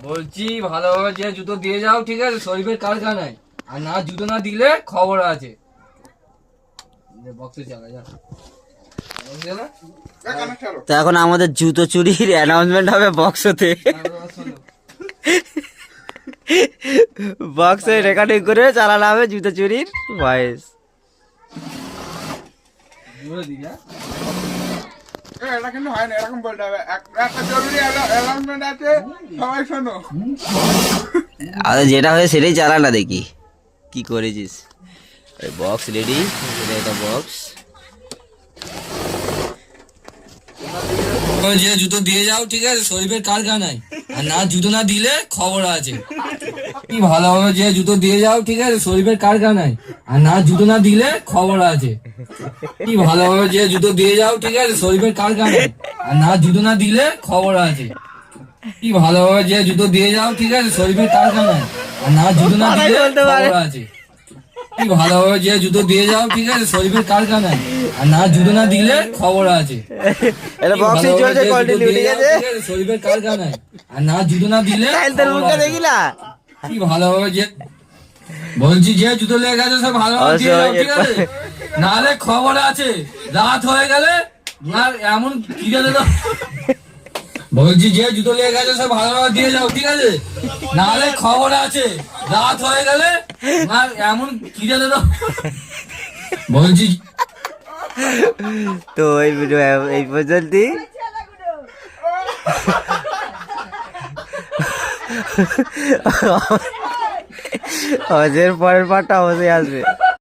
বলছি ভালোভাবে যে জুতো দিয়ে যাও, ঠিক আছে? শরীফের কারখানায়। আর না, জুতো না দিলে খবর আছে। বক্সে চালা যা। তো এখন আমাদের জুতো চুরির অ্যানাউন্সমেন্ট হবে বক্সতে। বক্সে রেকর্ডিং করে চালানো হবে জুতো চুরির ভয়েস। এটা কিন্তু হয় না, এরকম বলতে হবে। একটা জরুরি অ্যানাউন্সমেন্ট আছে, সবাই শোনো। আরে যেটা হয় সেটাই চালা না, দেখি কি করেছিস। বক্স রেডি, এটা বক্স। যে জুতো দিয়ে যাও, ঠিক আছে? শরীফের কারখানায়। আর না, জুতো না দিলে খবর আছে। কি ভালোভাবে যে জুতো দিয়ে যাও, ঠিক আছে? শরীফের কারখানায়। আর না, জুতো না দিলে খবর আছে। কি ভালোভাবে যে জুতো দিয়ে যাও, ঠিক আছে? শরীফের কারখানায়। আর না, জুতো না দিলে খবর আছে। কি ভালোভাবে যে জুতো দিয়ে যাও, ঠিক আছে? শরীফের কারখানায়। আর না, জুতো না দিলে খবর আছে। কি ভালোভাবে যে জুতো দিয়ে যাও, ঠিক আছে? শরীফের কারখানায়। আর না, জুতো না দিলে খবর আছে। এটা বক্সই চলছে কন্টিনিউ, ঠিক আছে? শরীফের কারখানায়। আর না, জুতো না দিলে তোর মুখে দেখিলা কি ভালোভাবে যে বলছি যে জুতো লেগে গেছে সব ভালোভাবে দিয়ে যাও, ঠিক আছে? নাহলে খবর আছে। রাত হয়ে গেলে আর এমন কি জানে তো। বলছি যে জুতো লেগে গেছে সব ভালোভাবে দিয়ে যাও, ঠিক আছে? নাহলে খবর আছে। রাত হয়ে গেলে আর এমন কি জানে তো। বলছি তো এই ভিডিও এই পর্যন্তই। পরের পার্টটা অবশ্যই আসবে।